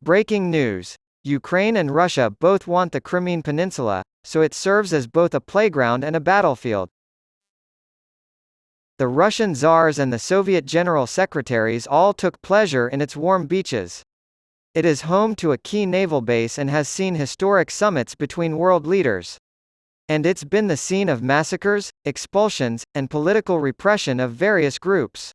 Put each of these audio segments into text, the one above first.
Breaking news. Ukraine and Russia both want the Crimean Peninsula, so it serves as both a playground and a battlefield. The Russian Tsars and the Soviet General Secretaries all took pleasure in its warm beaches. It is home to a key naval base and has seen historic summits between world leaders. And it's been the scene of massacres, expulsions, and political repression of various groups.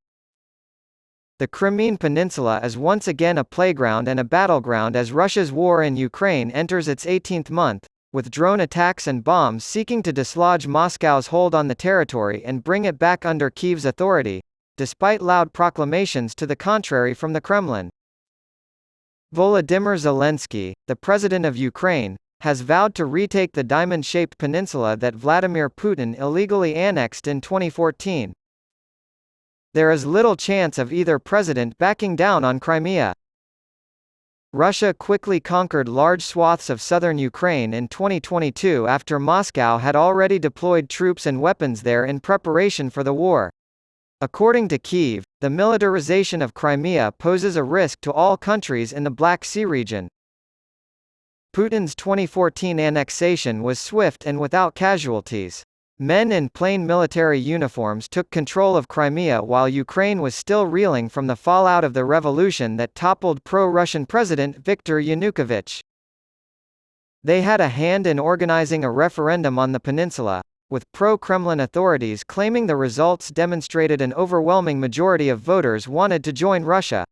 The Crimean Peninsula is once again a playground and a battleground as Russia's war in Ukraine enters its 18th month, with drone attacks and bombs seeking to dislodge Moscow's hold on the territory and bring it back under Kyiv's authority, despite loud proclamations to the contrary from the Kremlin. Volodymyr Zelensky, the president of Ukraine, has vowed to retake the diamond-shaped peninsula that Vladimir Putin illegally annexed in 2014. There is little chance of either president backing down on Crimea. Russia quickly conquered large swaths of southern Ukraine in 2022 after Moscow had already deployed troops and weapons there in preparation for the war. According to Kyiv, the militarization of Crimea poses a risk to all countries in the Black Sea region. Putin's 2014 annexation was swift and without casualties. Men in plain military uniforms took control of Crimea while Ukraine was still reeling from the fallout of the revolution that toppled pro-Russian President Viktor Yanukovych. They had a hand in organizing a referendum on the peninsula, with pro-Kremlin authorities claiming the results demonstrated an overwhelming majority of voters wanted to join Russia.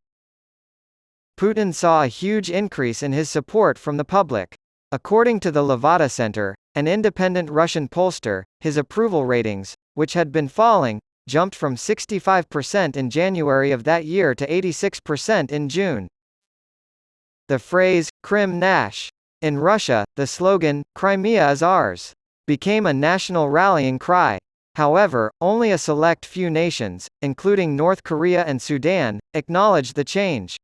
Putin saw a huge increase in his support from the public. According to the Levada Center, an independent Russian pollster, his approval ratings, which had been falling, jumped from 65% in January of that year to 86% in June. The phrase, Krim Nash, in Russia, the slogan, Crimea is ours, became a national rallying cry. However, only a select few nations, including North Korea and Sudan, acknowledged the change.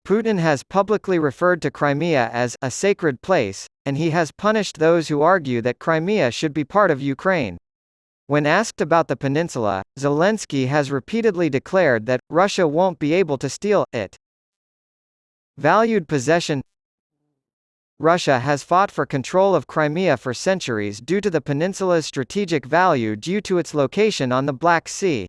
Putin has publicly referred to Crimea as a sacred place, and he has punished those who argue that Crimea should be part of Ukraine. When asked about the peninsula, Zelensky has repeatedly declared that Russia won't be able to steal it. Valued possession. Russia has fought for control of Crimea for centuries due to the peninsula's strategic value due to its location on the Black Sea.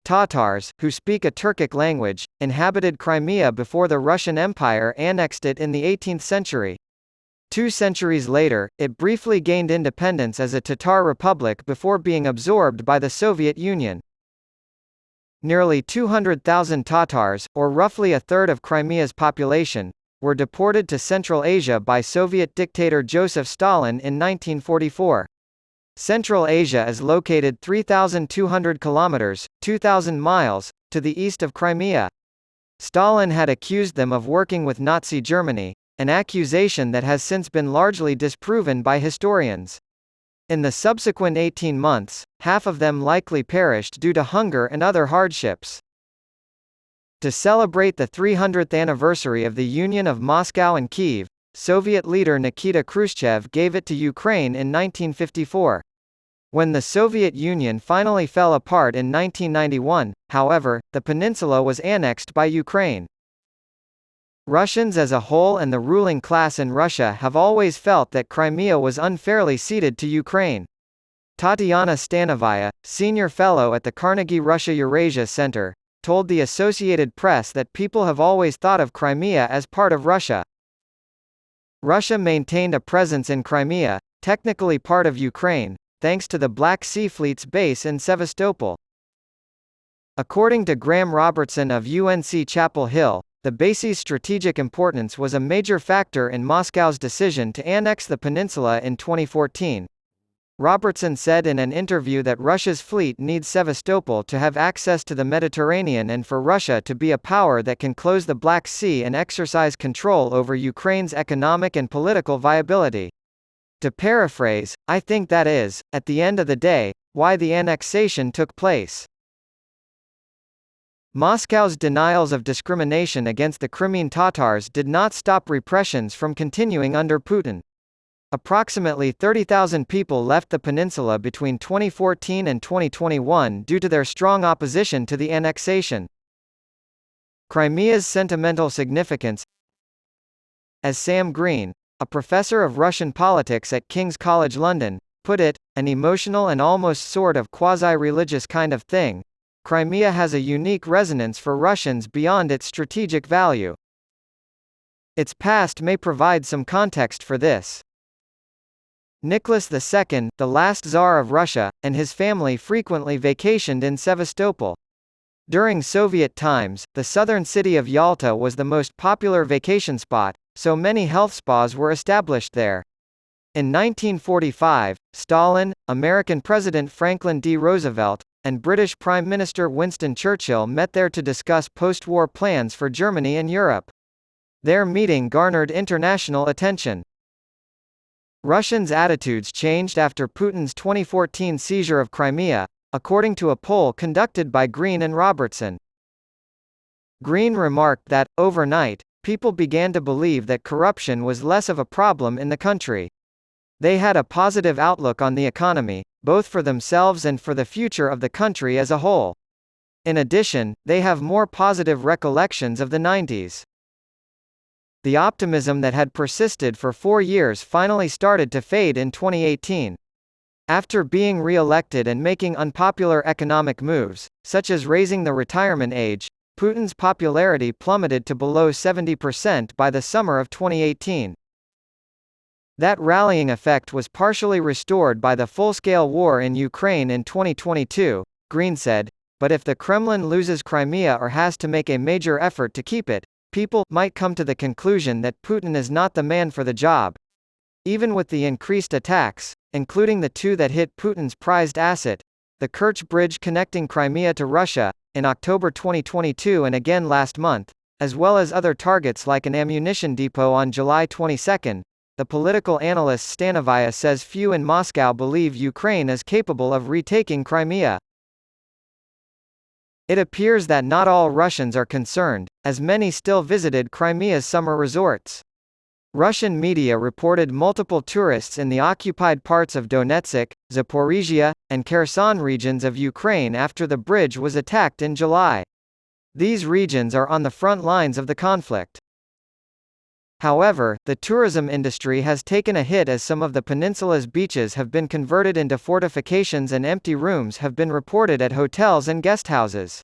Tatars, who speak a Turkic language, inhabited Crimea before the Russian Empire annexed it in the 18th century. 2 centuries later, it briefly gained independence as a Tatar republic before being absorbed by the Soviet Union. Nearly 200,000 Tatars, or roughly a third of Crimea's population, were deported to Central Asia by Soviet dictator Joseph Stalin in 1944. Central Asia is located 3,200 kilometers, 2,000 miles, to the east of Crimea. Stalin had accused them of working with Nazi Germany, an accusation that has since been largely disproven by historians. In the subsequent 18 months, half of them likely perished due to hunger and other hardships. To celebrate the 300th anniversary of the Union of Moscow and Kyiv, Soviet leader Nikita Khrushchev gave it to Ukraine in 1954. When the Soviet Union finally fell apart in 1991, however, the peninsula was annexed by Ukraine. Russians as a whole and the ruling class in Russia have always felt that Crimea was unfairly ceded to Ukraine. Tatiana Stanovaya, senior fellow at the Carnegie Russia-Eurasia Center, told the Associated Press that people have always thought of Crimea as part of Russia. Russia maintained a presence in Crimea, technically part of Ukraine, thanks to the Black Sea Fleet's base in Sevastopol. According to Graham Robertson of UNC Chapel Hill, the base's strategic importance was a major factor in Moscow's decision to annex the peninsula in 2014. Robertson said in an interview that Russia's fleet needs Sevastopol to have access to the Mediterranean and for Russia to be a power that can close the Black Sea and exercise control over Ukraine's economic and political viability. To paraphrase, I think that is, at the end of the day, why the annexation took place. Moscow's denials of discrimination against the Crimean Tatars did not stop repressions from continuing under Putin. Approximately 30,000 people left the peninsula between 2014 and 2021 due to their strong opposition to the annexation. Crimea's sentimental significance. As Sam Green, a professor of Russian politics at King's College London, put it, an emotional and almost sort of quasi-religious kind of thing, Crimea has a unique resonance for Russians beyond its strategic value. Its past may provide some context for this. Nicholas II, the last Tsar of Russia, and his family frequently vacationed in Sevastopol. During Soviet times, the southern city of Yalta was the most popular vacation spot, so many health spas were established there. In 1945, Stalin, American President Franklin D. Roosevelt, and British Prime Minister Winston Churchill met there to discuss post-war plans for Germany and Europe. Their meeting garnered international attention. Russians' attitudes changed after Putin's 2014 seizure of Crimea, according to a poll conducted by Green and Robertson. Green remarked that, overnight, people began to believe that corruption was less of a problem in the country. They had a positive outlook on the economy, both for themselves and for the future of the country as a whole. In addition, they have more positive recollections of the 90s. The optimism that had persisted for 4 years finally started to fade in 2018. After being re-elected and making unpopular economic moves, such as raising the retirement age, Putin's popularity plummeted to below 70% by the summer of 2018. That rallying effect was partially restored by the full-scale war in Ukraine in 2022, Green said, but if the Kremlin loses Crimea or has to make a major effort to keep it, people might come to the conclusion that Putin is not the man for the job. Even with the increased attacks, including the 2 that hit Putin's prized asset, the Kerch Bridge connecting Crimea to Russia, in October 2022 and again last month, as well as other targets like an ammunition depot on July 22, the political analyst Stanovaya says few in Moscow believe Ukraine is capable of retaking Crimea. It appears that not all Russians are concerned, as many still visited Crimea's summer resorts. Russian media reported multiple tourists in the occupied parts of Donetsk, Zaporizhia, and Kherson regions of Ukraine after the bridge was attacked in July. These regions are on the front lines of the conflict. However, the tourism industry has taken a hit as some of the peninsula's beaches have been converted into fortifications and empty rooms have been reported at hotels and guesthouses.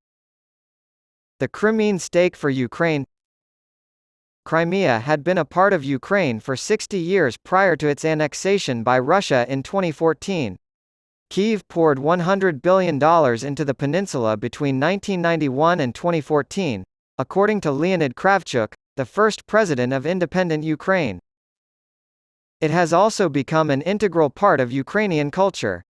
The Crimean stake for Ukraine. Crimea had been a part of Ukraine for 60 years prior to its annexation by Russia in 2014. Kyiv poured $100 billion into the peninsula between 1991 and 2014, according to Leonid Kravchuk, the first president of independent Ukraine. It has also become an integral part of Ukrainian culture.